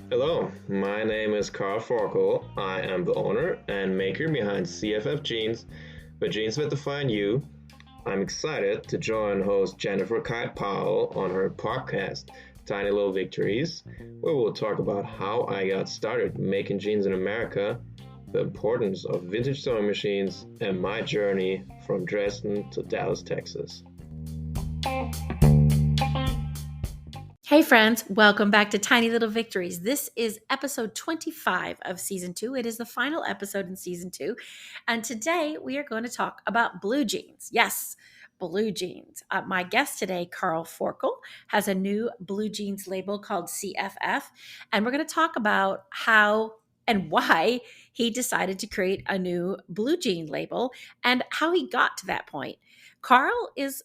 Hello, my name is Carl Forkel. I am the owner and maker behind CFF Jeans, the jeans that define you. I'm excited to join host Jennifer Kite-Powell on her podcast, Tiny Little Victories, where we'll talk about how I got started making jeans in America, the importance of vintage sewing machines, and my journey from Dresden to Dallas, Texas. Hey friends, welcome back to Tiny Little Victories. This is episode 25 of season 2. It is the final episode in season 2. And today we are going to talk about blue jeans. Yes, blue jeans. My guest today, Carl Forkel, has a new blue jeans label called CFF. And we're going to talk about how and why he decided to create a new blue jean label and how he got to that point. Carl is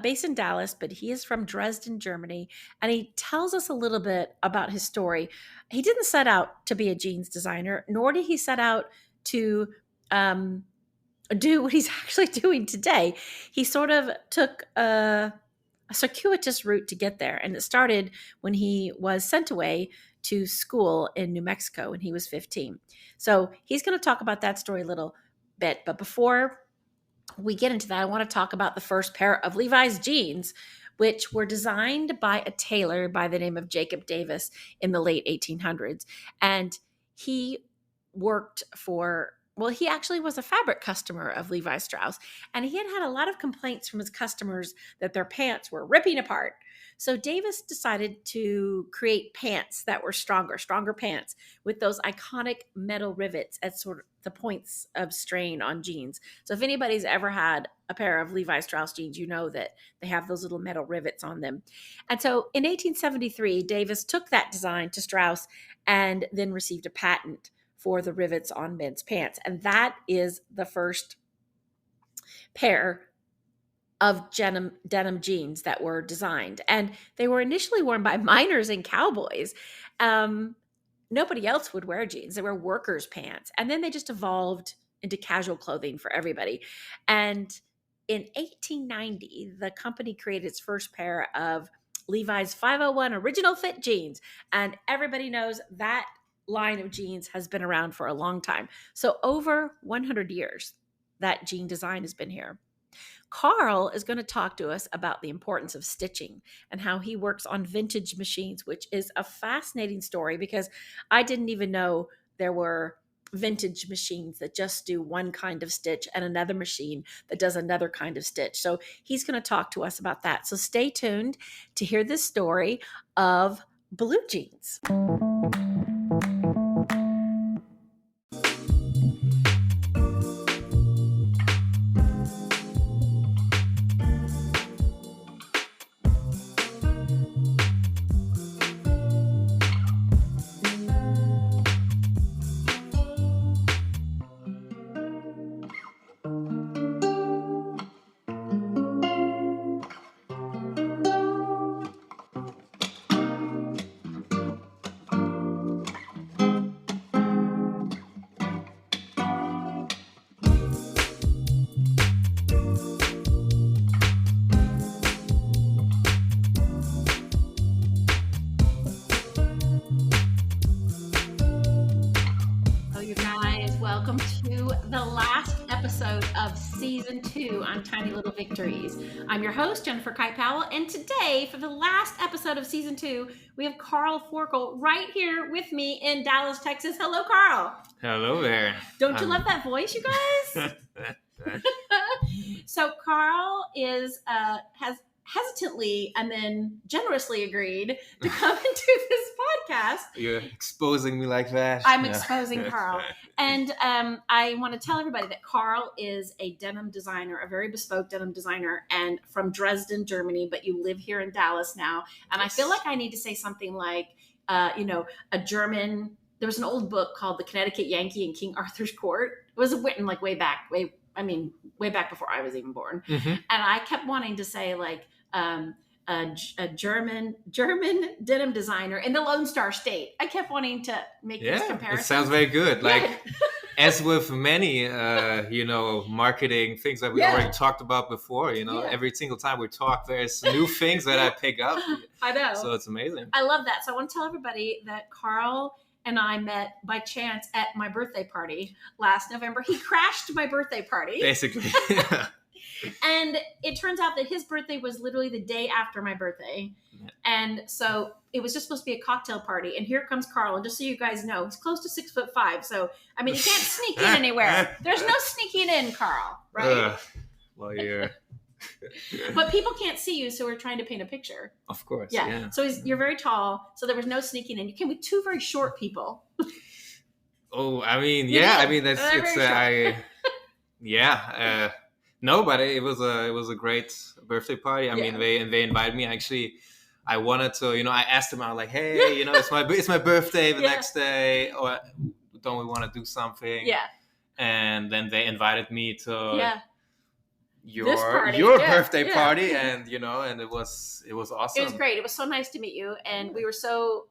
based in Dallas, but he is from Dresden, Germany, and he tells us a little bit about his story. He didn't set out to be a jeans designer, nor did he set out to do what he's actually doing today. He sort of took a circuitous route to get there, and it started when he was sent away to school in New Mexico when he was 15. So he's going to talk about that story a little bit, but before we get into that, I want to talk about the first pair of Levi's jeans, which were designed by a tailor by the name of Jacob Davis in the late 1800s. And he worked he actually was a fabric customer of Levi Strauss, and he had a lot of complaints from his customers that their pants were ripping apart. So Davis decided to create pants that were stronger pants with those iconic metal rivets at sort of the points of strain on jeans. So if anybody's ever had a pair of Levi Strauss jeans, you know that they have those little metal rivets on them. And so in 1873, Davis took that design to Strauss and then received a patent for the rivets on men's pants. And that is the first pair of denim jeans that were designed. And they were initially worn by miners and cowboys. Nobody else would wear jeans. They were workers' pants. And then they just evolved into casual clothing for everybody. And in 1890, the company created its first pair of Levi's 501 original fit jeans. And everybody knows that line of jeans has been around for a long time. So over 100 years, that jean design has been here. Carl is going to talk to us about the importance of stitching and how he works on vintage machines, which is a fascinating story because I didn't even know there were vintage machines that just do one kind of stitch and another machine that does another kind of stitch. So he's going to talk to us about that. So stay tuned to hear this story of blue jeans. Welcome to the last episode of season 2 on Tiny Little Victories. I'm your host, Jennifer Kite-Powell, and today, for the last episode of season 2, we have Carl Forkel right here with me in Dallas, Texas. Hello, Carl. Hello there. Don't you love that voice, you guys? So Carl has hesitantly and then generously agreed to come into this podcast. You're exposing me like that? I'm exposing Carl. And I want to tell everybody that Carl is a denim designer, a very bespoke denim designer, and from Dresden, Germany, but you live here in Dallas now. And yes. I feel like I need to say something like, a German, there was an old book called The Connecticut Yankee in King Arthur's Court. It was written like way back before I was even born. Mm-hmm. And I kept wanting to say like, a German denim designer in the Lone Star State. I kept wanting to make this comparison. It sounds very good. Like as with many, marketing things that we already talked about before, every single time we talk, there's new things that I pick up. I know. So it's amazing. I love that. So I want to tell everybody that Carl and I met by chance at my birthday party last November. He crashed my birthday party. Basically. And it turns out that his birthday was literally the day after my birthday. Yeah. And so it was just supposed to be a cocktail party. And here comes Carl. And just so you guys know, he's close to 6'5". So, I mean, you can't sneak in anywhere. There's no sneaking in, Carl, right? Well, yeah. But people can't see you, so we're trying to paint a picture. Of course. Yeah. So you're very tall, so there was no sneaking in. You came with two very short people. Oh, I mean, yeah. I mean, no, but it was a great birthday party. I mean, they invited me. Actually, I wanted to, I asked them. I was like, hey, it's my birthday the next day, or don't we want to do something? Yeah. And then they invited me to your birthday party, and and it was awesome. It was great. It was so nice to meet you, and we were so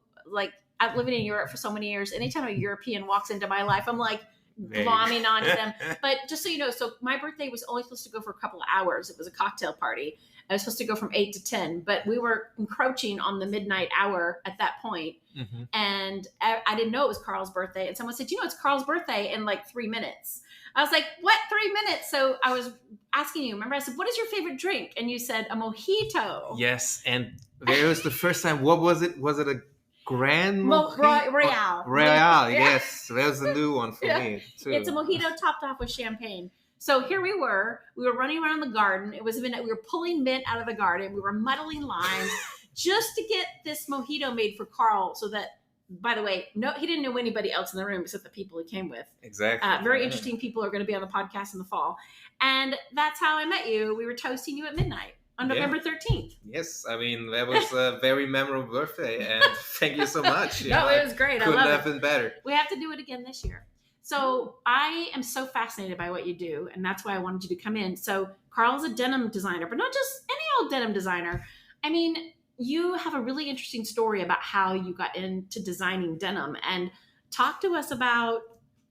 I've lived in Europe for so many years. Anytime a European walks into my life, I'm like glomming onto them. But just so you know, so my birthday was only supposed to go for a couple of hours. It was a cocktail party. I was supposed to go from 8 to 10, but we were encroaching on the midnight hour at that point. Mm-hmm. And I didn't know it was Carl's birthday. And someone said, it's Carl's birthday in 3 minutes. I was like, what, 3 minutes? So I was asking you, remember, I said, what is your favorite drink? And you said a mojito. Yes. And there was the first time, what was it? Was it a Grand Royale. Royale, yes. That was a new one for me, too. It's a mojito topped off with champagne. So here we were running around the garden. It was midnight. We were pulling mint out of the garden. We were muddling limes just to get this mojito made for Carl so that, by the way, no, he didn't know anybody else in the room except the people he came with. Exactly. Very interesting people are going to be on the podcast in the fall. And that's how I met you. We were toasting you at midnight on November 13th. Yes. I mean, that was a very memorable birthday. And thank you so much. It was great. I love it. Couldn't have been better. We have to do it again this year. So I am so fascinated by what you do, and that's why I wanted you to come in. So Carl's a denim designer, but not just any old denim designer. I mean, you have a really interesting story about how you got into designing denim, and talk to us about,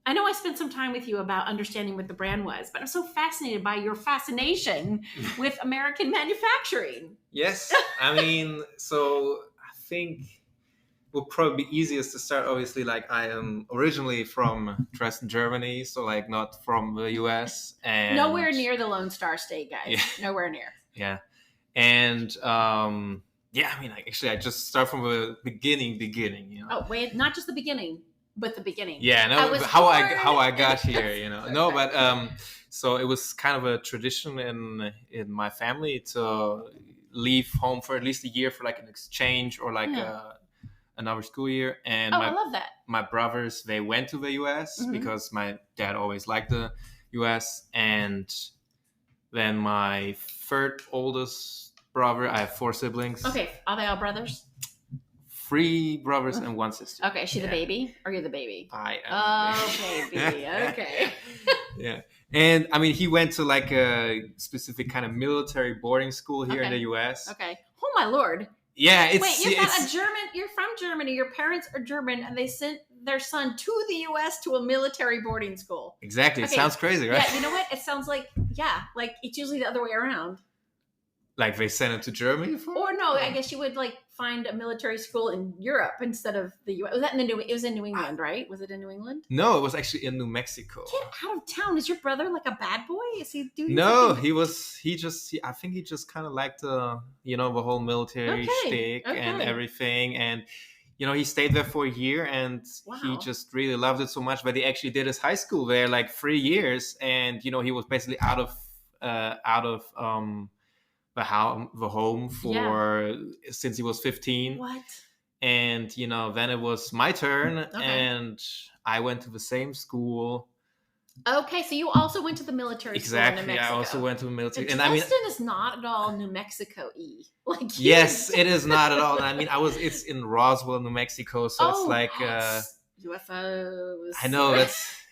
I know I spent some time with you about understanding what the brand was, but I'm so fascinated by your fascination with American manufacturing. Yes. I mean, so I think would probably be easiest to start. Obviously, I am originally from Dresden, Germany, so not from the US, and nowhere near the Lone Star State, guys. Yeah. Nowhere near. Yeah, and I mean, actually, I just start from the beginning. Oh wait, not just the beginning, but the beginning. Yeah, no, how I got here, No, but so it was kind of a tradition in my family to leave home for at least a year for an exchange or another school year. And I love that. My brothers, they went to the US because my dad always liked the US. And then my third oldest brother, I have 4 siblings. Okay, are they all brothers? 3 brothers and 1 sister. Okay, she the baby or you're the baby? I am the baby. Okay. Yeah. And I mean, he went to a specific kind of military boarding school here in the US. Okay. Oh my Lord. Yeah, You're from Germany. Your parents are German, and they sent their son to the U.S. to a military boarding school. Exactly. Okay. It sounds crazy, right? Yeah, you know what? It sounds like it's usually the other way around. They sent him to Germany for? Or no, I guess you would find a military school in Europe instead of the U.S. Was that it was in New England, right? Was it in New England? No, it was actually in New Mexico. Get out of town. Is your brother a bad boy? Is he doing No, something? I think he just kind of liked the whole military shtick and everything. And, he stayed there for a year, and he just really loved it so much that he actually did his high school there 3 years. And, he was basically out of the home for since he was 15. What? And then it was my turn, and I went to the same school. Okay, so you also went to the military school in New Mexico. I also went to the military. So Dresden is not at all New Mexico-y. Yes, it is not at all. I mean, it's in Roswell, New Mexico, so it's UFOs. I know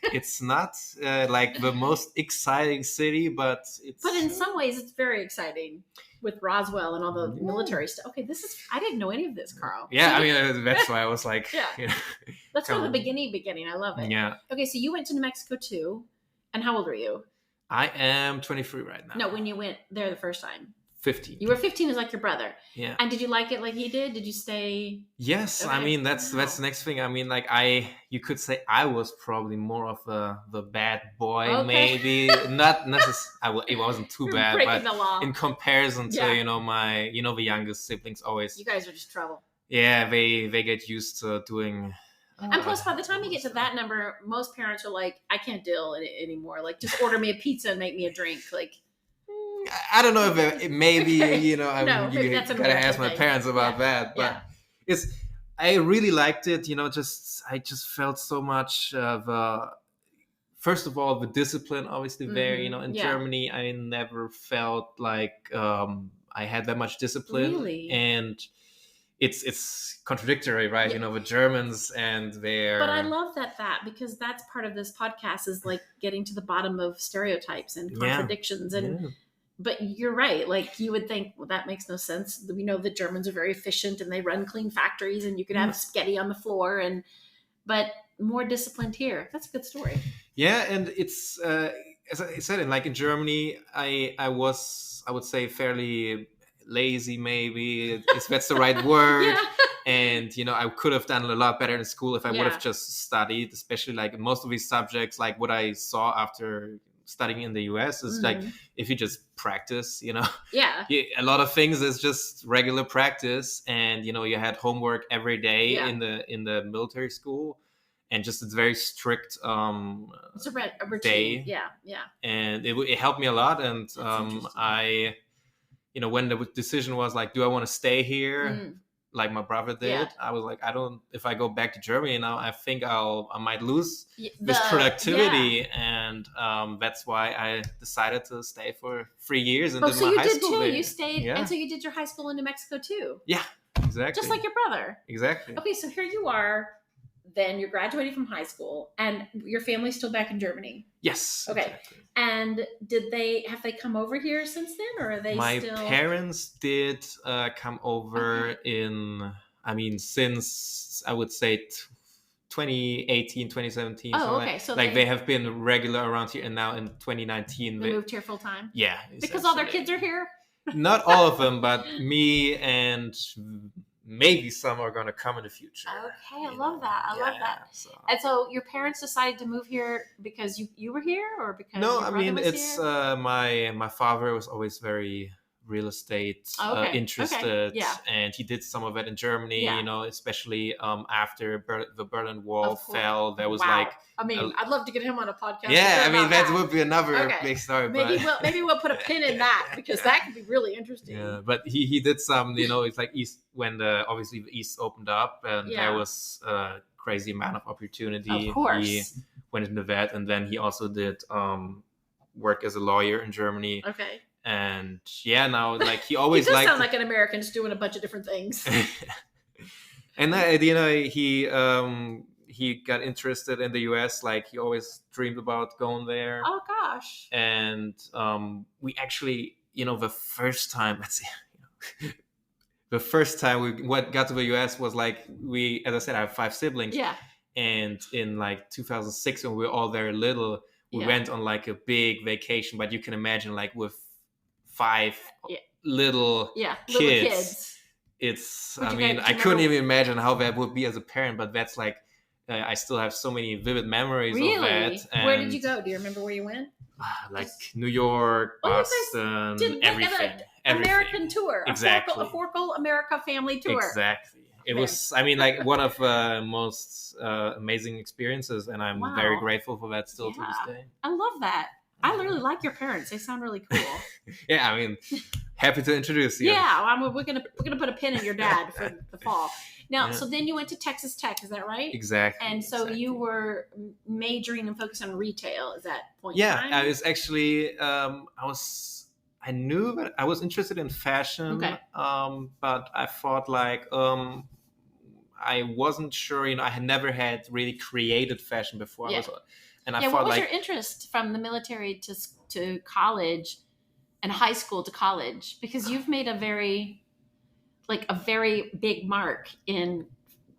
it's not like the most exciting city, but it's. But in some ways, it's very exciting with Roswell and all the military stuff. Okay, I didn't know any of this, Carl. Yeah, I mean that's why I was like, that's from the beginning. I love it. Yeah. Okay, so you went to New Mexico too, and how old were you? I am 23 right now. No, when you went there the first time. 15. You were 15 as like your brother. Yeah. And did you like it like he did? Did you stay? Yes. Okay. I mean, that's the next thing. I mean, like you could say I was probably more of the bad boy, maybe not necessarily. It wasn't too bad, but in comparison to, the youngest siblings always. You guys are just trouble. Yeah. They get used to doing. And plus, by the time you get to that number, most parents are like, I can't deal anymore. Like, just order me a pizza and make me a drink. Like, I don't know if it maybe, you gotta ask my parents about that. But I really liked it. I just felt so much of, first of all, the discipline obviously there. In Germany, I never felt like I had that much discipline. Really? And it's contradictory, right? Yeah. The Germans and their. But I love that because that's part of this podcast is like getting to the bottom of stereotypes and contradictions and. Yeah. But you're right. Like you would think, well, that makes no sense. We know the Germans are very efficient and they run clean factories and you can have spaghetti on the floor but more disciplined here. That's a good story. Yeah. And it's, as I said, in Germany, I would say fairly lazy, maybe if that's the right word. And, I could have done a lot better in school if I would have just studied, especially like most of these subjects, like what I saw after studying in the US is like if you just practice, a lot of things is just regular practice, and you had homework every day in the military school, and just it's very strict it's a routine. Day. And it helped me a lot, and I when the decision was like, do I want to stay here like my brother did, I was like, if I go back to Germany now, I think I might lose this productivity. And that's why I decided to stay for 3 years and did my high school there. So you did too. You stayed, and so you did your high school in New Mexico too. Yeah, exactly. Just like your brother. Exactly. Okay, so here you are. Then you're graduating from high school, and your family's still back in Germany. Yes. Okay. Exactly. And have they come over here since then, or are they still? My parents did come over since I would say 2018, 2017. Oh, okay. So they have been regular around here, and now in 2019 they moved here full time. Yeah. Because all their kids are here. Not all of them, but me and. Maybe some are going to come in the future. Okay, I love that. I love that. And so your parents decided to move here because you were here, or because no? Your I mean, it's here? My father was always very real estate interested, and he did some of it in Germany. Especially after the Berlin Wall fell, there was like. I mean, I'd love to get him on a podcast. Yeah, I mean that would be another big story. Maybe we'll put a pin in that because that could be really interesting. Yeah, but he did some. It's like East when obviously the East opened up, and there was a crazy amount of opportunity. Of course, he went into that, and then he also did work as a lawyer in Germany. Okay. And now like he always he does sound like an American just doing a bunch of different things. And he got interested in the US, like he always dreamed about going there. Oh gosh. And we actually, the first time we got to the US was like as I said, I have 5 siblings. Yeah. And in like 2006 when we were all very little, we went on like a big vacation, but you can imagine like with 5 little kids. It's I couldn't even imagine how that would be as a parent, but that's like I still have so many vivid memories of that. And where did you go? Do you remember where you went? Like New York, Boston, everything. American tour. Exactly. A Forkle America family tour. Exactly. It was, like one of the most amazing experiences, and I'm very grateful for that still to this day. I love that. I really like your parents. They sound really cool. Yeah, I mean, happy to introduce you. Yeah, we're gonna put a pin in your dad for the fall. Now, so then you went to Texas Tech, is that right? Exactly. And so you were majoring and focused on retail. Is that point? Yeah, I was actually I knew that I was interested in fashion, but I thought like I wasn't sure, I had never had really created fashion before. Yeah. I what thought was your interest from the military to college and high school to college? Because you've made a very big mark in,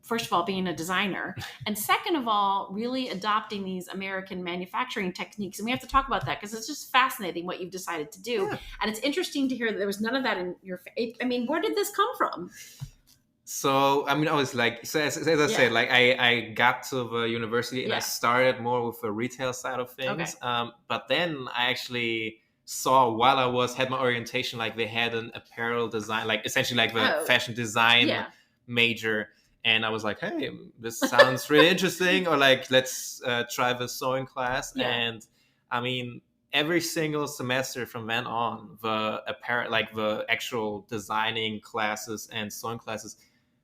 first of all, being a designer, and second of all, really adopting these American manufacturing techniques. And we have to talk about that because it's just fascinating what you've decided to do. Yeah. And it's interesting to hear that there was none of that in your, I mean, where did this come from? So, I mean, I was like, so as I said, like I got to the university and I started more with the retail side of things. Okay. But then I actually saw while I had my orientation, like they had an apparel design, like essentially like the fashion design major. And I was like, hey, this sounds really interesting. Or like, let's try the sewing class. Yeah. And I mean, every single semester from then on, the apparel, like the actual designing classes and sewing classes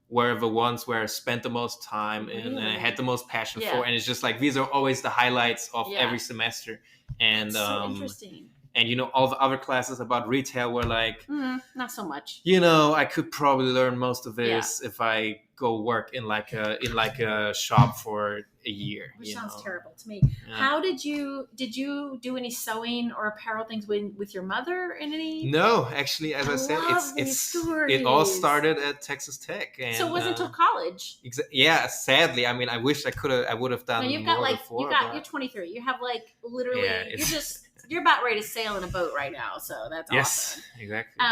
were the ones where I spent the most time in and I had the most passion for. And it's just like, these are always the highlights of every semester. And that's so interesting. And, all the other classes about retail were like, not so much. I could probably learn most of this if I go work in like a shop for a year. Which sounds terrible to me. Yeah. How did you do any sewing or apparel things with your mother in any? No, actually, as I said, it all started at Texas Tech. And, so it wasn't until college. Yeah, sadly. I mean, I wish I would have done more before. You're 23. You have like literally, you're about ready to sail in a boat right now. So that's awesome. Yes, exactly.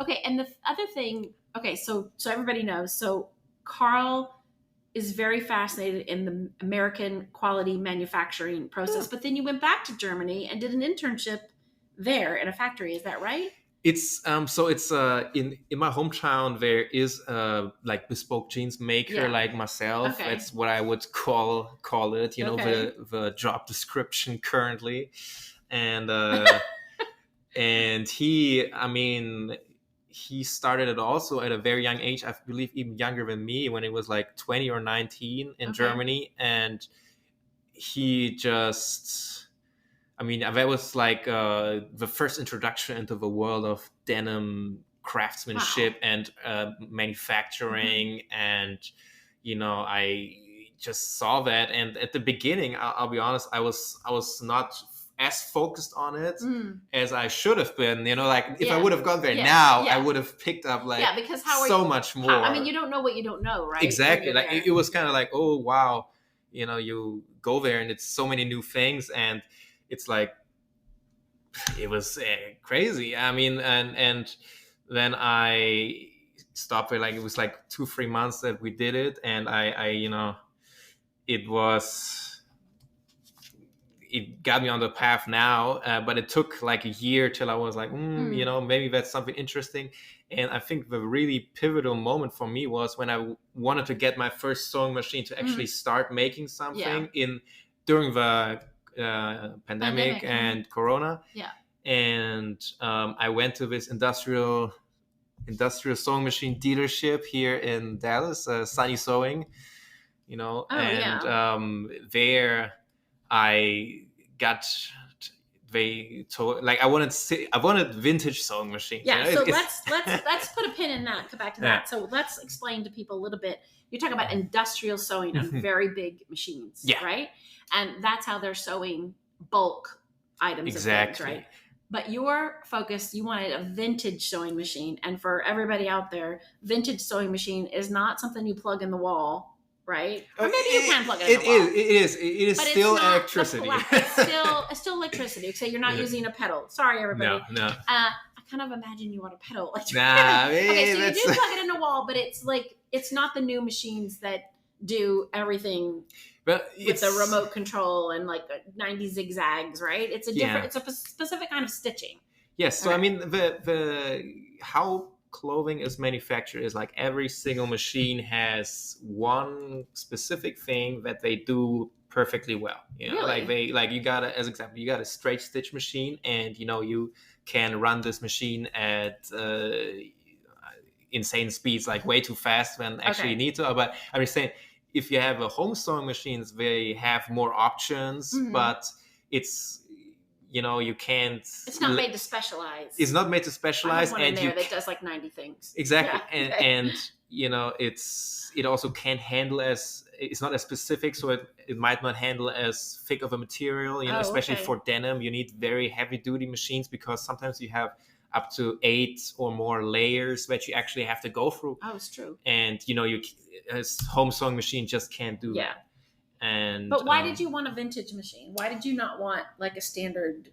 Okay. And the other thing, so everybody knows. So Carl is very fascinated in the American quality manufacturing process, but then you went back to Germany and did an internship there in a factory. Is that right? It's in my hometown there is like bespoke jeans maker like myself. Okay. That's what I would call it. The job description currently, and and he started it also at a very young age. I believe even younger than me, when it was like 20 or 19 in Germany, and he just. That was like the first introduction into the world of denim craftsmanship and manufacturing. And, I just saw that. And at the beginning, I'll be honest, I was not as focused on it as I should have been. If I would have gone there now, I would have picked up because much more. You don't know what you don't know, right? Exactly. Like it was kind of like, oh, wow. You go there and it's so many new things, and it's like, it was crazy. And then I stopped there. Like it was like 2-3 months that we did it, and it got me on the path now. But it took like a year till I was like, maybe that's something interesting. And I think the really pivotal moment for me was when I wanted to get my first sewing machine to actually start making something during the pandemic and Corona. Yeah. And I went to this industrial sewing machine dealership here in Dallas, Sunny Sewing, there I got. They told I wanted vintage sewing machines. Yeah, so let's put a pin in that. Go back to that. So let's explain to people a little bit. You're talking about industrial sewing on very big machines, right? And that's how they're sewing bulk items of things, right? But your focus, you wanted a vintage sewing machine. And for everybody out there, vintage sewing machine is not something you plug in the wall, right? Or maybe you can plug it in the wall. It is but still electricity. It's still electricity. So you're not using a pedal. Sorry, everybody. No. I kind of imagine you want a pedal. Nah, okay, so you do plug it in the wall, but it's not the new machines that do everything with the remote control and like 90 zigzags, right? It's a different, it's a specific kind of stitching. Yes. So, okay. The how clothing is manufactured is like every single machine has one specific thing that they do perfectly well. Really? Like you got as example, you got a straight stitch machine, and you can run this machine at insane speeds, like way too fast when actually you need to. But I'm just saying, if you have a home sewing machines, they have more options, but you can't. It's not made to specialize. It's not made to specialize. I have one in there that does like 90 things. Exactly. Yeah. And it also can't handle it's not as specific, so it might not handle as thick of a material, especially for denim. You need very heavy duty machines because sometimes you have up to 8 or more layers that you actually have to go through. Oh, it's true. And a home sewing machine just can't do that. But why did you want a vintage machine? Why did you not want like a standard?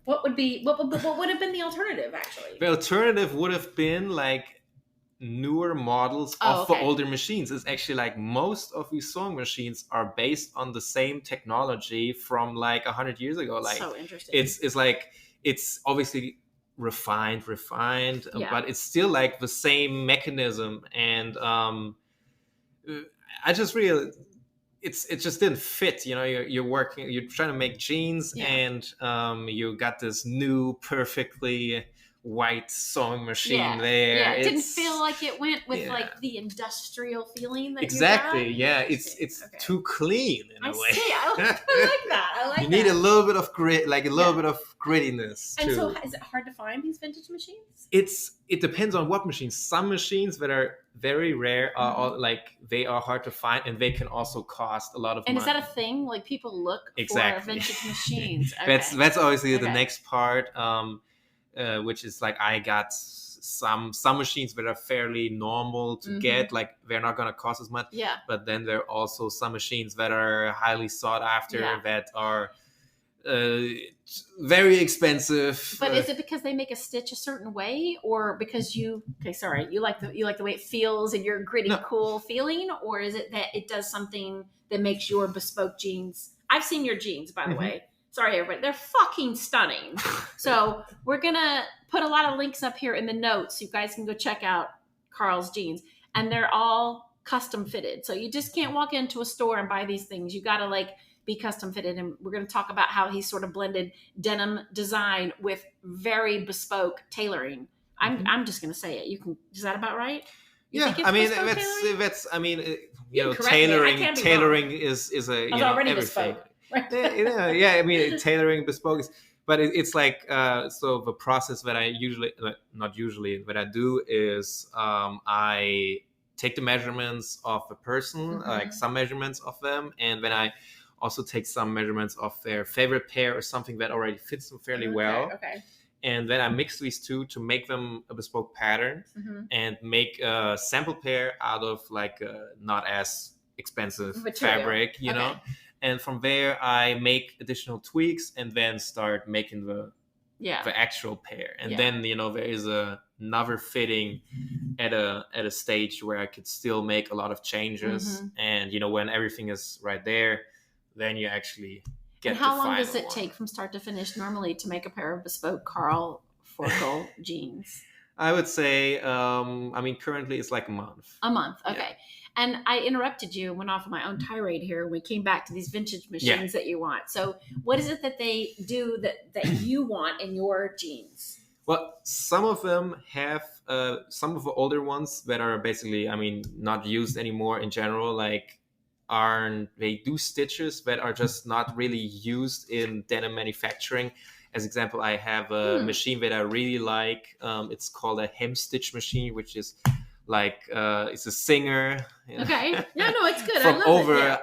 What would have been the alternative, actually? The alternative would have been like newer models of the older machines. It's actually like most of these sewing machines are based on the same technology from like 100 years ago. Like, so interesting. It's like, it's obviously refined, but it's still like the same mechanism. And I just really, it just didn't fit. You're trying to make jeans, and you got this new perfectly white sewing machine there. Yeah, it didn't feel like it went with like the industrial feeling that exactly. You got. Yeah, it's too clean in a way. See. I like that. You need a little bit of grit, like a little bit of grittiness. And too. so, is it hard to find these vintage machines? It depends on what machines. Some machines that are very rare are like they are hard to find, and they can also cost a lot of money. And is that a thing? Like people look for vintage machines? Okay. That's obviously the next part. Which is like I got some machines that are fairly normal to get, like they're not going to cost as much. Yeah. But then there are also some machines that are highly sought after that are very expensive. But is it because they make a stitch a certain way, or because you like the way it feels and your gritty, cool feeling, or is it that it does something that makes your bespoke jeans? I've seen your jeans, by the way. Sorry, everybody. They're fucking stunning. So we're going to put a lot of links up here in the notes. You guys can go check out Carl's jeans. And they're all custom fitted. So you just can't walk into a store and buy these things. You got to like be custom fitted. And we're going to talk about how he sort of blended denim design with very bespoke tailoring. I'm just going to say it. Is that about right? I mean, tailoring is a, already everything. Bespoke. I mean, tailoring bespoke is, but it's like so the process that I do is I take the measurements of the person, like some measurements of them, and then I also take some measurements of their favorite pair or something that already fits them fairly well. Okay. And then I mix these two to make them a bespoke pattern and make a sample pair out of like a not as expensive fabric, you know. And from there, I make additional tweaks and then start making the actual pair. And then, there is another fitting at a stage where I could still make a lot of changes. And, when everything is right there, then you actually get. And how long does it take from start to finish normally to make a pair of bespoke Carl Forkel jeans? I would say, currently it's like a month. A month, okay. Yeah. And I interrupted you and went off on my own tirade here. We came back to these vintage machines that you want. So what is it that they do that you want in your jeans? Well, some of them have, some of the older ones that are basically, not used anymore in general, they do stitches that are just not really used in denim manufacturing. As example, I have a machine that I really like. It's called a hem stitch machine, which is it's a Singer. Okay. No, it's good. From I love over, it.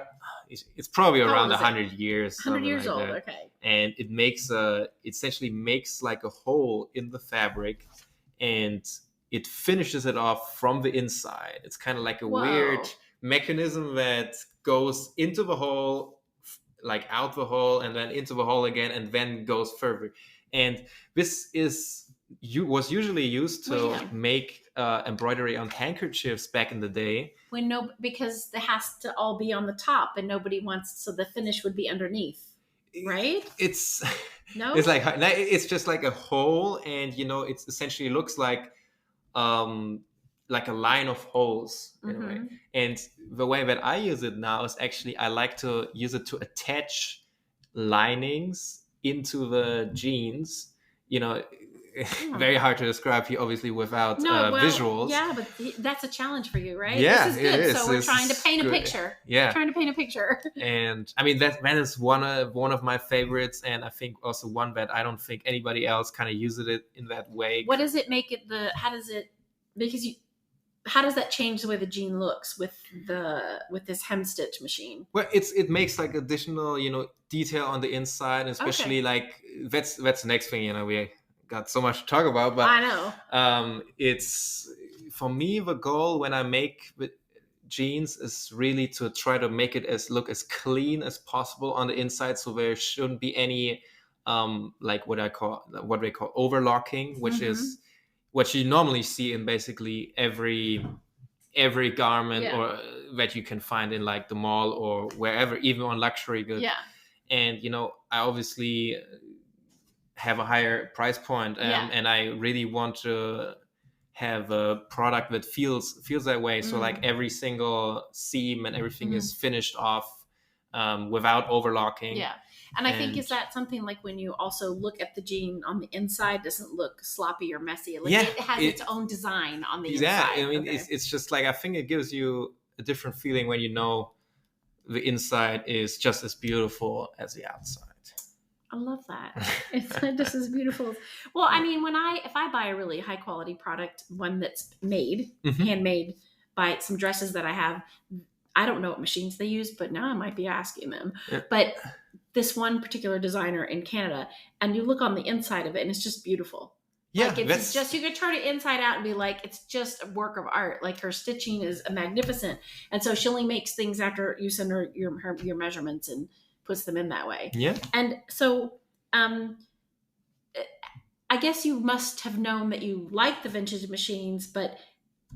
Yeah. It's probably around 100 years. 100 years like old. that. Okay. And it essentially makes like a hole in the fabric, and it finishes it off from the inside. It's kind of like a weird mechanism that goes into the hole, like out the hole, and then into the hole again, and then goes further. And this was usually used to make embroidery on handkerchiefs back in the day. Because it has to all be on the top, and nobody wants, so the finish would be underneath, right? It's just like a hole, and it essentially looks like a line of holes in a way. And the way that I use it now is actually I like to use it to attach linings into the jeans. very hard to describe here, obviously, without visuals. Yeah, but that's a challenge for you, right? Yeah, this is good. It is. So we're trying to paint a picture. Yeah, trying to paint a picture. And I mean that is one of my favorites, and I think also one that I don't think anybody else kind of uses it in that way. What does it make it? How does that change the way the jean looks with this hem stitch machine? Well, it makes like additional detail on the inside, especially like that's the next thing. We got so much to talk about, but I know. It's for me the goal when I make jeans is really to try to make it look as clean as possible on the inside, so there shouldn't be any like what they call overlocking, which is what you normally see in basically every garment or that you can find in like the mall or wherever, even on luxury goods. And I obviously have a higher price point, and I really want to have a product that feels that way. So like every single seam and everything is finished off without overlocking. And I think, is that something like when you also look at the jean on the inside, doesn't look sloppy or messy? It has its own design on the inside. Yeah, I mean, it's just like, I think it gives you a different feeling when the inside is just as beautiful as the outside. I love that. It's just as beautiful. Well, I mean, if I buy a really high quality product, one that's handmade by some dresses that I have, I don't know what machines they use, but now I might be asking them. Yeah. But this one particular designer in Canada, and you look on the inside of it, and it's just beautiful. Yeah, like it's just, you could turn it inside out and be like, it's just a work of art. Like her stitching is magnificent, and so she only makes things after you send her your measurements and puts them in that way. Yeah. And so, I guess you must have known that you like the vintage machines, but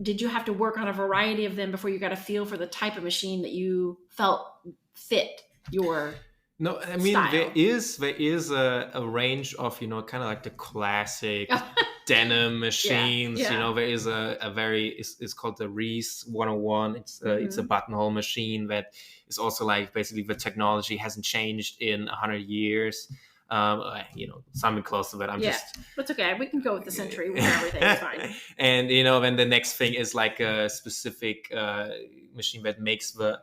did you have to work on a variety of them before you got a feel for the type of machine that you felt fit your No, I mean, style? there is a range of, kind of like the classic denim machines. Yeah. There is it's called the Reese 101. It's a buttonhole machine that is also like basically the technology hasn't changed in 100 years. Something close to that. That's okay. We can go with the century where everything is fine. And then the next thing is like a specific machine that makes the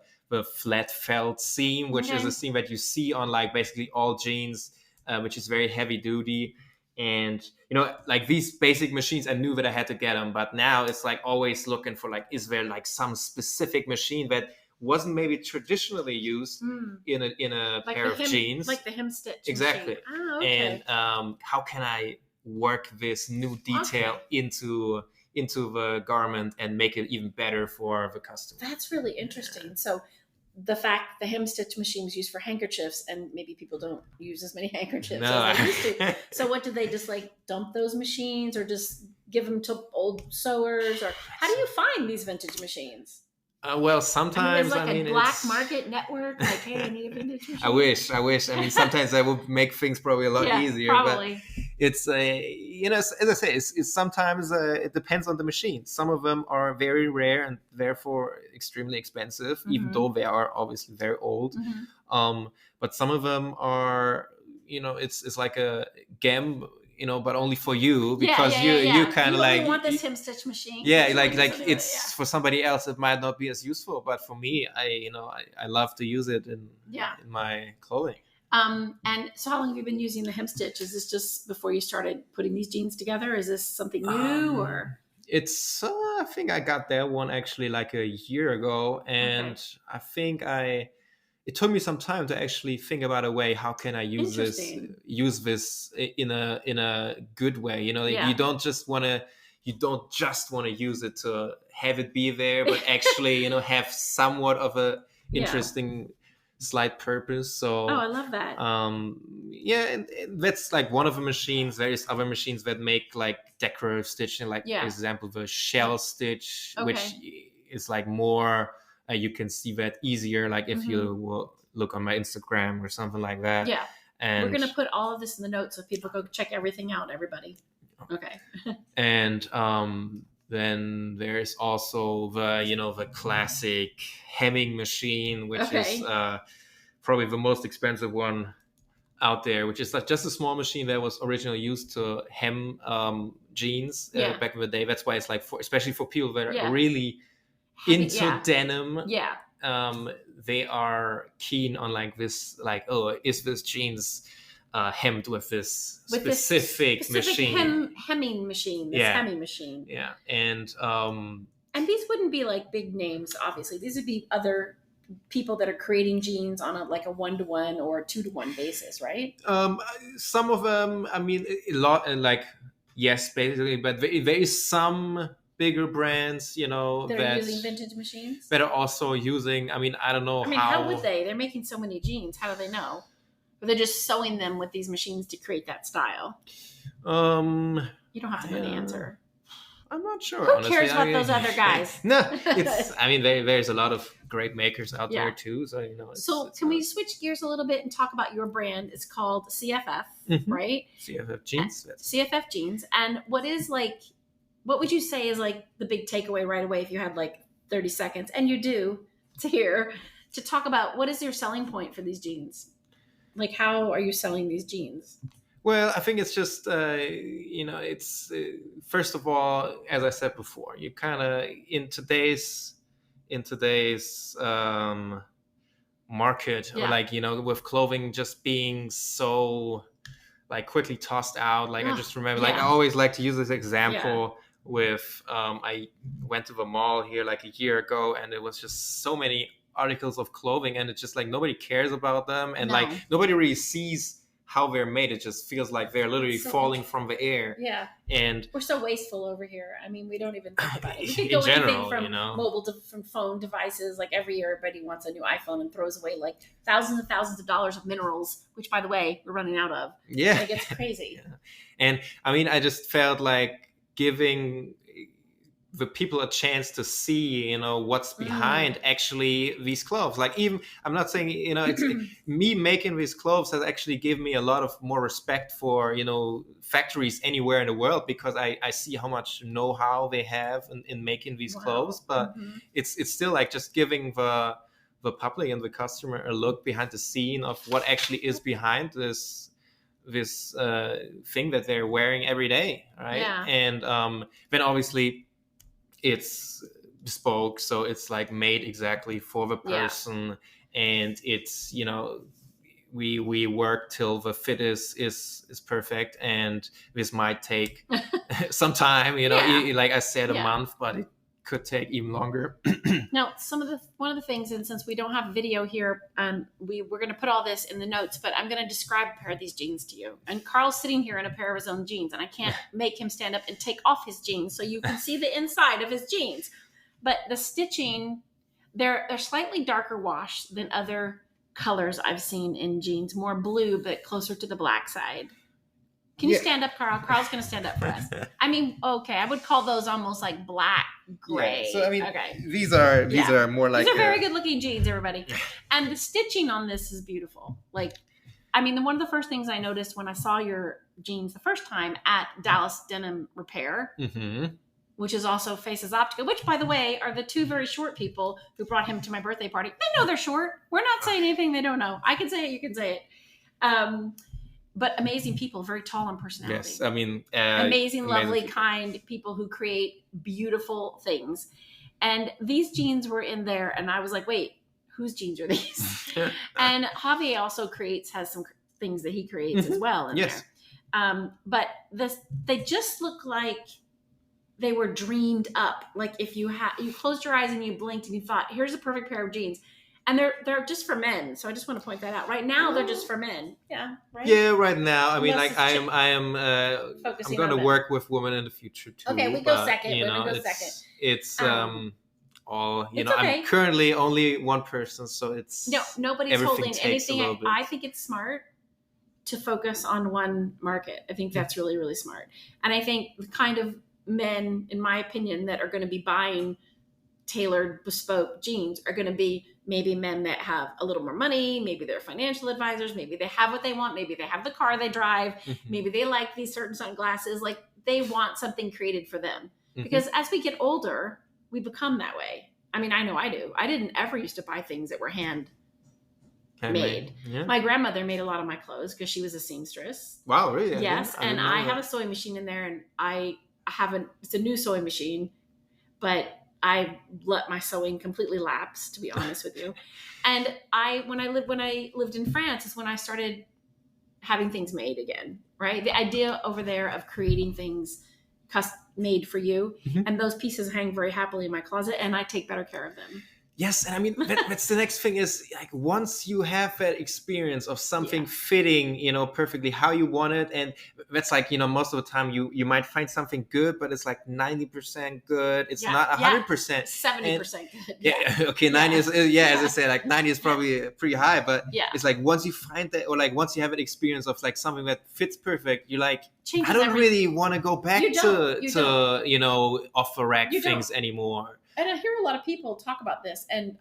flat felt seam, which is a seam that you see on like basically all jeans, which is very heavy duty. And like these basic machines, I knew that I had to get them, but now it's like always looking for like, is there like some specific machine that wasn't maybe traditionally used in a like pair of jeans, like the hem stitch exactly machine. Oh, okay. And how can I work this new detail into the garment and make it even better for the customer? That's really interesting. So the fact the hem stitch machine is used for handkerchiefs, and maybe people don't use as many handkerchiefs as they used to. So what do they just like dump those machines, or just give them to old sewers, or how do you find these vintage machines? Well, sometimes there's like a black market network. Like, hey, I need a vintage machine. I wish. I mean, sometimes that would make things probably a lot easier. Probably. But it's as I say, it's sometimes it depends on the machine. Some of them are very rare and therefore extremely expensive, even though they are obviously very old. But some of them are, it's like a gem. But only for you, because you kind of like want this hem stitch machine. Like it's for somebody else, it might not be as useful, but for me, I love to use it in my clothing. And so how long have you been using the hem stitch? Is this just before you started putting these jeans together? Is this something new or? It's I think I got that one actually like a year ago, and I think it took me some time to actually think about a way, how can I use this in a good way? You don't just want to use it to have it be there, but actually, have somewhat of a interesting slight purpose. So I love that. And that's like one of the machines. There is other machines that make like decorative stitching, like for example, the shell stitch, which is like more. You can see that easier, like if you will look on my Instagram or something like that. Yeah. And we're going to put all of this in the notes so people go check everything out, everybody. Okay. And then there's also the classic hemming machine, which is probably the most expensive one out there, which is like just a small machine that was originally used to hem jeans back in the day. That's why it's like, especially for people that are really into denim. Yeah. They are keen on like this, like, oh, is this jeans hemmed with this specific machine? Hemming machine. Hemming machine. Yeah. And these wouldn't be like big names, obviously. These would be other people that are creating jeans on a 1-to-1 or a 2-to-1 basis, right? Some of them, I mean, a lot, like, yes, basically, but there is some bigger brands, that are using vintage machines, that are also using, I mean, I don't know how would they? They're making so many jeans. How do they know? Or they're just sewing them with these machines to create that style? You don't have to know the answer. I'm not sure. Who cares about those other guys? No, it's. I mean, there's a lot of great makers out there too. So So can we switch gears a little bit and talk about your brand? It's called CFF, right? CFF jeans. CFF jeans. And what would you say is like the big takeaway right away if you had like 30 seconds, and you do, to talk about what is your selling point for these jeans? Like, how are you selling these jeans? Well, I think it's just, it's first of all, as I said before, you kind of in today's market, or with clothing just being so like quickly tossed out. Like I just remember, I always like to use this example with I went to the mall here like a year ago, and it was just so many articles of clothing, and it's just like nobody cares about them, and like nobody really sees how they're made. It just feels like they're literally falling from the air. Yeah. And we're so wasteful over here. I mean, we don't even think about it. We could go anything from mobile from phone devices. Like every year, everybody wants a new iPhone and throws away like thousands and thousands of dollars of minerals, which, by the way, we're running out of. Yeah. Like, it's crazy. And I mean, I just felt like giving the people a chance to see, what's behind actually these clothes. Like, even, I'm not saying, it's me making these clothes has actually given me a lot of more respect for, factories anywhere in the world, because I see how much know-how they have in making these clothes. But it's still like just giving the public and the customer a look behind the scene of what actually is behind this thing that they're wearing every day. Right. Yeah. And then obviously, it's bespoke, so it's like made exactly for the person, and it's we work till the fit is perfect, and this might take some time, like I said, a month, but it could take even longer. Now, one of the things, and since we don't have video here, we're going to put all this in the notes, but I'm going to describe a pair of these jeans to you. And Carl's sitting here in a pair of his own jeans, and I can't make him stand up and take off his jeans so you can see the inside of his jeans. But the stitching, they're slightly darker wash than other colors I've seen in jeans, more blue, but closer to the black side. Can you stand up, Carl? Carl's going to stand up for us. I mean, okay, I would call those almost like black, gray. Yeah, so, I mean, these are more like... These are very good-looking jeans, everybody. And the stitching on this is beautiful. Like, I mean, one of the first things I noticed when I saw your jeans the first time at Dallas Denim Repair, which is also Faces Optica, which, by the way, are the two very short people who brought him to my birthday party. They know they're short. We're not saying anything they don't know. I can say it, you can say it. But amazing people, very tall in personality. Yes, I mean... amazing, lovely, kind people who create beautiful things. And these jeans were in there, and I was like, wait, whose jeans are these? And Javier also has some things that he creates as well in there. But they just look like they were dreamed up. Like if you closed your eyes and you blinked and you thought, here's a perfect pair of jeans. And they're just for men, so I just want to point that out. Right now, they're just for men. Yeah, right. Yeah, right now. I mean, like I'm going to work with women in the future too. Okay, we go second. It's all I'm currently only one person, so nobody's holding anything. I think it's smart to focus on one market. I think that's really, really smart. And I think the kind of men, in my opinion, that are going to be buying tailored bespoke jeans are going to be maybe men that have a little more money, maybe they're financial advisors, maybe they have what they want, maybe they have the car they drive, maybe they like these certain sunglasses, like they want something created for them. Because as we get older, we become that way. I mean, I know I do. I didn't ever used to buy things that were hand made. Yeah. My grandmother made a lot of my clothes because she was a seamstress. Wow, really? Yes, and I have a sewing machine in there, and I haven't. It's a new sewing machine, but I let my sewing completely lapse, to be honest with you. And when I lived in France is when I started having things made again. Right, the idea over there of creating things made for you, and those pieces hang very happily in my closet, and I take better care of them. Yes, and I mean that's the next thing is like once you have that experience of something fitting, perfectly how you want it, and that's like most of the time you might find something good, but it's like 90% good. It's not 100%, 70% good. Yeah, okay, 90 is as I say, like 90 is probably pretty high, but it's like once you find that, or like once you have an experience of like something that fits perfect, you're like, I don't really want to go back to off the rack things anymore. And I hear a lot of people talk about this, and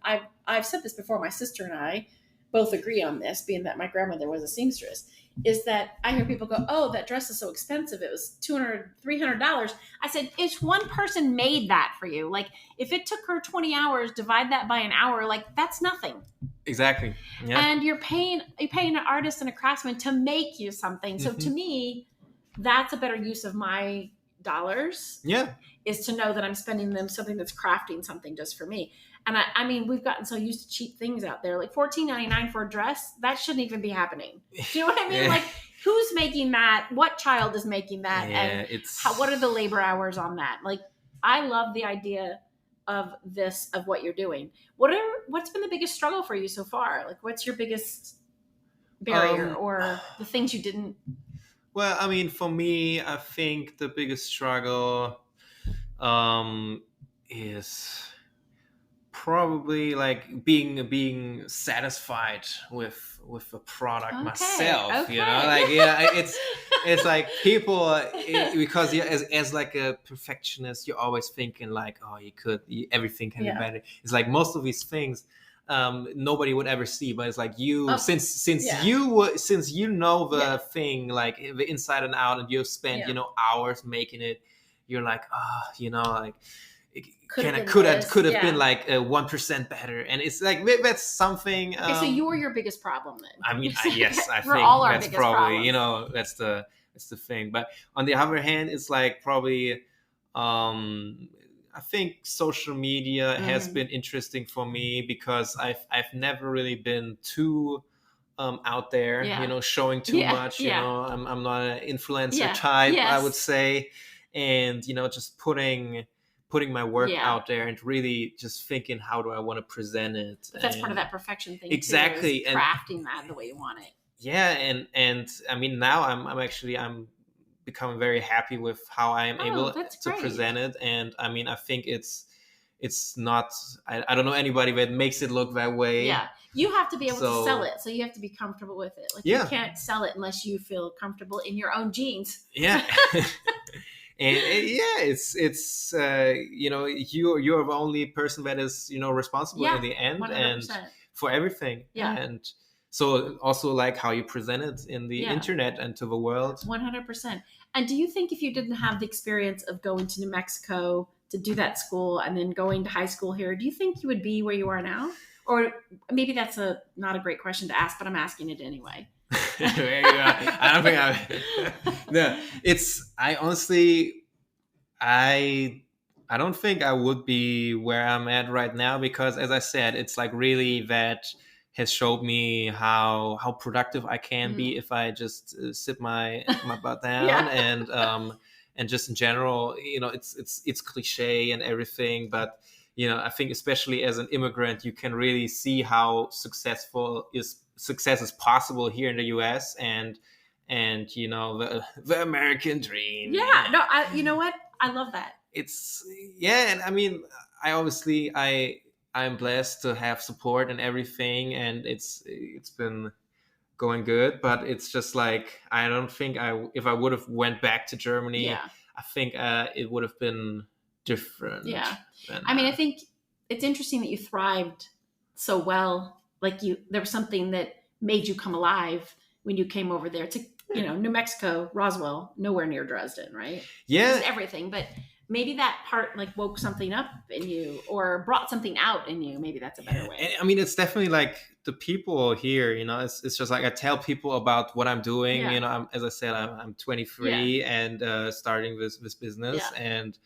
I've said this before. My sister and I both agree on this, being that my grandmother was a seamstress, is that I hear people go, oh, that dress is so expensive. It was $200, $300. I said, if one person made that for you, like if it took her 20 hours, divide that by an hour, like that's nothing. Exactly. Yeah. And you're paying an artist and a craftsman to make you something. So to me, that's a better use of my dollars. Yeah. Is to know that I'm spending them something that's crafting something just for me. And I mean, we've gotten so used to cheap things out there, like $14.99 for a dress. That shouldn't even be happening. Do you know what I mean? Like, who's making that? What child is making that? Yeah, and what are the labor hours on that? Like, I love the idea of what you're doing. What's been the biggest struggle for you so far? Like, what's your biggest barrier or the things you didn't? Well, I mean, for me, I think the biggest struggle is probably like being satisfied with the product myself. It's like people because as like a perfectionist, you're always thinking like, oh, everything can be better. It's like most of these things nobody would ever see, but it's like since you know the thing like the inside and out, and you've spent hours making it, you're like, like it could have been like 1% better, and it's like that's something. Okay, so you're your biggest problem then. I mean, yes, I think all that's probably problems. that's the thing. But on the other hand, it's like probably I think social media has been interesting for me because I've never really been too out there, showing too much. I'm not an influencer type, I would say, and just putting my work out there and really just thinking, how do I want to present it? But that's part of that perfection thing. Exactly, too, crafting that the way you want it. Yeah, and I mean now I'm becoming very happy with how I am able to present it, and I mean I think it's not I don't know anybody that makes it look that way. Yeah, you have to be able to sell it, so you have to be comfortable with it. Like you can't sell it unless you feel comfortable in your own jeans. Yeah. And it's you're the only person that is responsible in the end 100%. And for everything. And so also like how you present it in the internet and to the world. 100%. And do you think if you didn't have the experience of going to New Mexico to do that school and then going to high school here, do you think you would be where you are now? Or maybe that's not a great question to ask, but I'm asking it anyway. There you go. I don't think no, I honestly, I don't think I would be where I'm at right now because, as I said, it's like really that has showed me how productive I can be if I just sit my butt down and just in general, it's cliche and everything, but I think especially as an immigrant, you can really see how success is possible here in the US and the American dream. Yeah, no, you know what? I love that. And I mean, I'm blessed to have support and everything, and it's been going good, but it's just like I don't think if I would have went back to Germany, I think it would have been different. Yeah. I mean, I think it's interesting that you thrived so well. Like there was something that made you come alive when you came over there to, New Mexico, Roswell, nowhere near Dresden, right? Yeah. It's everything. But maybe that part like woke something up in you or brought something out in you. Maybe that's a better way. And, I mean, it's definitely like the people here, it's just like I tell people about what I'm doing. As I said, I'm 23 and starting this business, and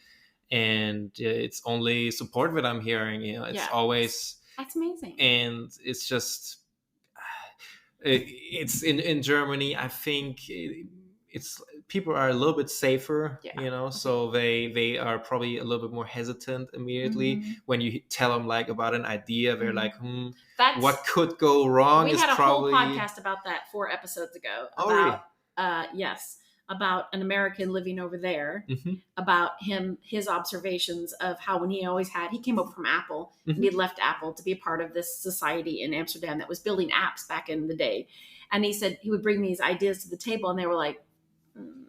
it's only support that I'm hearing. It's always, that's amazing, and it's just it's in Germany. I think it's people are a little bit safer, so they are probably a little bit more hesitant immediately when you tell them like about an idea. They're like, what could go wrong? We had a whole podcast about that 4 episodes ago about about an American living over there, about his observations of how when he came over from Apple and he left Apple to be a part of this society in Amsterdam that was building apps back in the day. And he said he would bring these ideas to the table and they were like, and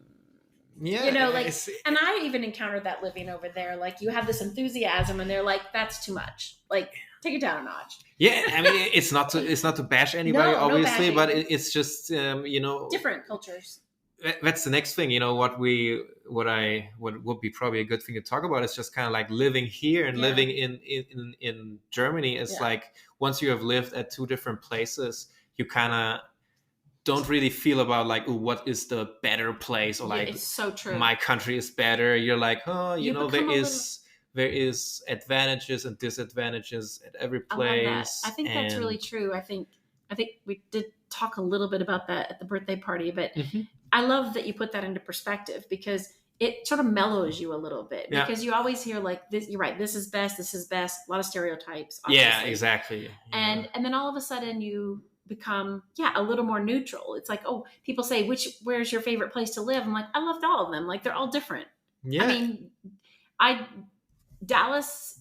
I even encountered that living over there. Like you have this enthusiasm and they're like, that's too much. Like take it down a notch. Yeah. I mean, it's not to bash anybody, obviously, but it's just, different cultures. That's the next thing, what would be probably a good thing to talk about is just kind of like living here and living in Germany is like, once you have lived at 2 different places, you kind of don't really feel about like, ooh, what is the better place, or like, it's so true, my country is better. You're like, there is advantages and disadvantages at every place. I think that's really true. I think we did talk a little bit about that at the birthday party, but I love that you put that into perspective because it sort of mellows you a little bit because you always hear like this. You're right. This is best. A lot of stereotypes. Obviously. Yeah, exactly. And then all of a sudden you become a little more neutral. It's like, oh, people say where's your favorite place to live? I'm like, I loved all of them. Like they're all different. I mean, Dallas,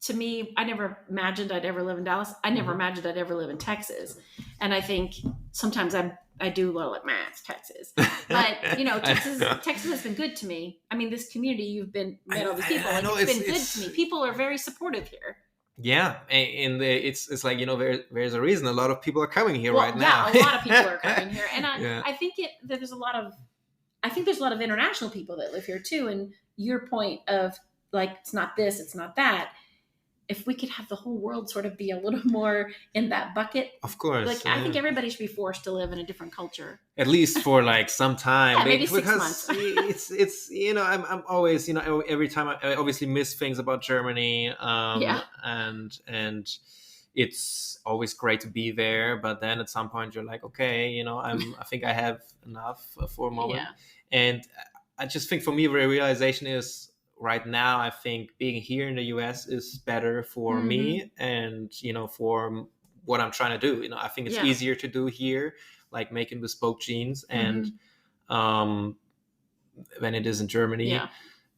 to me, I never imagined I'd ever live in Dallas. I never imagined I'd ever live in Texas. And I think sometimes I do a little like, it's Texas. But, Texas has been good to me. I mean, this community, you've met all these people. It's been good to me. People are very supportive here. Yeah. And it's like, there's a reason a lot of people are coming here right now. Yeah, a lot of people are coming here. And I think there's a lot of international people that live here too. And your point of like, it's not this, it's not that. If we could have the whole world sort of be a little more in that bucket. Of course. Like, I think everybody should be forced to live in a different culture. At least for like some time. Maybe 6 months. it's I'm always, every time I obviously miss things about Germany. And it's always great to be there. But then at some point you're like, okay, I think I have enough for a moment. Yeah. And I just think for me, the realization is, right now, I think being here in the US is better for me and, for what I'm trying to do. I think it's easier to do here, like making bespoke jeans and than it is in Germany. Yeah.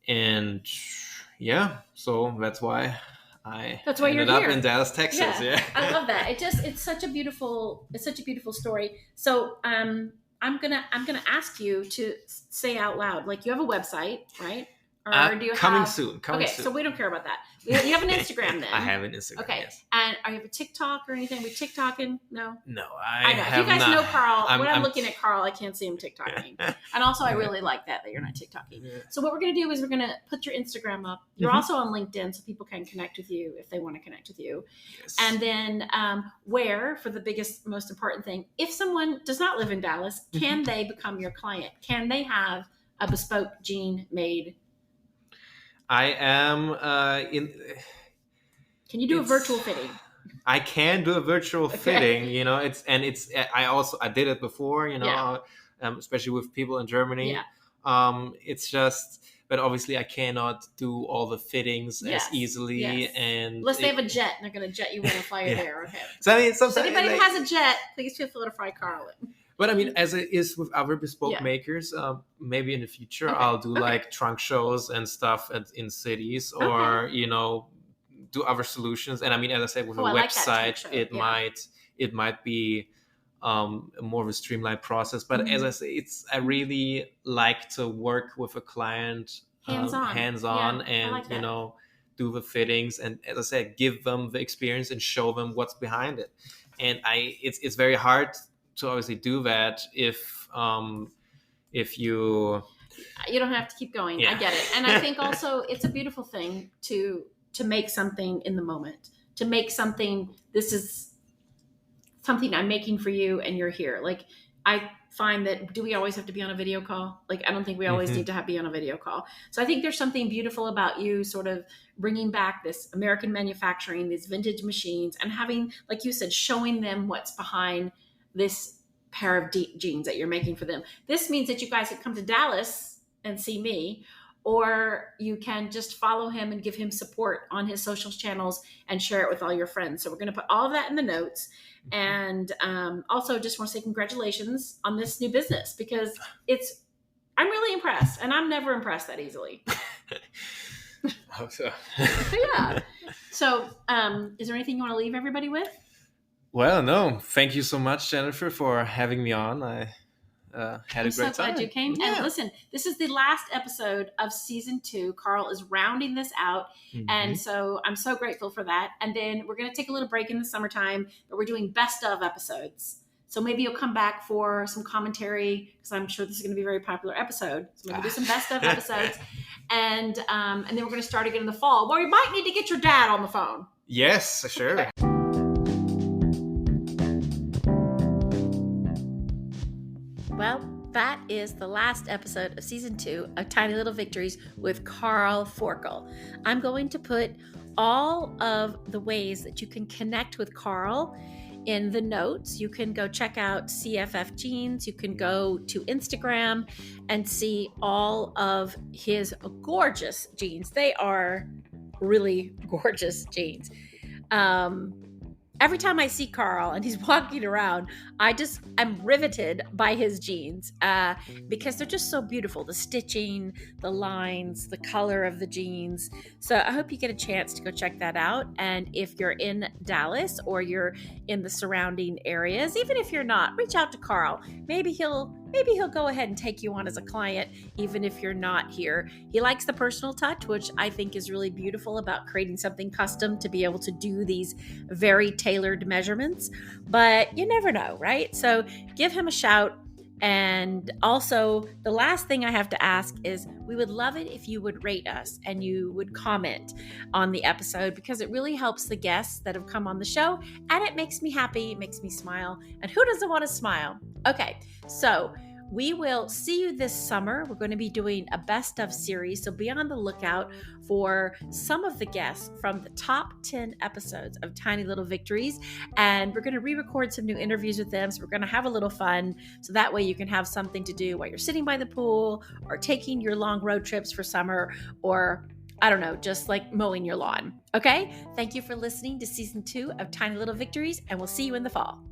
And so that's why ended up in Dallas, Texas. Yeah. I love that. It's such a beautiful story. So I'm gonna ask you to say out loud, like you have a website, right? Or do you coming soon. So we don't care about that. You have an Instagram then. I have an Instagram. Okay. Yes. And are you have a TikTok or anything? Are we TikToking? No. No, I know. If you guys know Carl, I'm looking at Carl, I can't see him TikToking. And also, I really like that you're not TikToking. Yeah. So what we're gonna do is we're gonna put your Instagram up. You're also on LinkedIn, so people can connect with you if they want to connect with you. Yes. And then where, for the biggest, most important thing, if someone does not live in Dallas, can they become your client? Can they have a bespoke jean made? I am Can you do a virtual fitting? I can do a virtual fitting. I did it before. Especially with people in Germany. Yeah. It's just, but obviously I cannot do all the fittings as easily. Yes. And unless they have a jet and they're going to jet you in and fly you there. Okay. So I mean, so anybody who has a jet, please feel free to fly Carl in. But I mean, as it is with other bespoke makers, maybe in the future I'll do like trunk shows and stuff in cities, or do other solutions. And I mean, as I said, with a website, it might be more of a streamlined process. But as I say, I really like to work with a client hands-on, and do the fittings, and as I said, give them the experience and show them what's behind it. And it's very hard to obviously do that if you You don't have to keep going. Yeah. I get it. And I think also it's a beautiful thing to make something in the moment, to make something, this is something I'm making for you and you're here. Like, I find that, do we always have to be on a video call? Like, I don't think we always need to be on a video call. So I think there's something beautiful about you sort of bringing back this American manufacturing, these vintage machines, and having, like you said, showing them what's behind this pair of jeans that you're making for them. This means that you guys can come to Dallas and see me, or you can just follow him and give him support on his social channels and share it with all your friends. So we're going to put all of that in the notes. And also just want to say congratulations on this new business, because I'm really impressed, and I'm never impressed that easily. Hope so. Yeah. So is there anything you want to leave everybody with? Well, no. Thank you so much, Jennifer, for having me on. I had a great time. I'm so glad you came. Yeah. And listen, this is the last episode of season 2. Carl is rounding this out. And so I'm so grateful for that. And then we're going to take a little break in the summertime, but we're doing best of episodes. So maybe you'll come back for some commentary, because I'm sure this is going to be a very popular episode. So maybe do some best of episodes. And then we're going to start again in the fall, where you might need to get your dad on the phone. Yes, sure. Okay. Well, that is the last episode of season 2 of Tiny Little Victories with Carl Forkel. I'm going to put all of the ways that you can connect with Carl in the notes. You can go check out CFF Jeans. You can go to Instagram and see all of his gorgeous jeans. They are really gorgeous jeans. Every time I see Carl and he's walking around, I'm riveted by his jeans because they're just so beautiful. The stitching, the lines, the color of the jeans. So I hope you get a chance to go check that out. And if you're in Dallas or you're in the surrounding areas, even if you're not, reach out to Carl. Maybe he'll go ahead and take you on as a client, even if you're not here. He likes the personal touch, which I think is really beautiful about creating something custom to be able to do these very tailored measurements. But you never know, right? So give him a shout. And also, the last thing I have to ask is, we would love it if you would rate us and you would comment on the episode, because it really helps the guests that have come on the show, and it makes me happy, it makes me smile. And who doesn't want to smile? Okay, so we will see you this summer. We're going to be doing a best of series, so be on the lookout for some of the guests from the top 10 episodes of Tiny Little Victories. And we're going to re-record some new interviews with them. So we're going to have a little fun. So that way you can have something to do while you're sitting by the pool, or taking your long road trips for summer, or I don't know, just like mowing your lawn. Okay? Thank you for listening to season 2 of Tiny Little Victories, and we'll see you in the fall.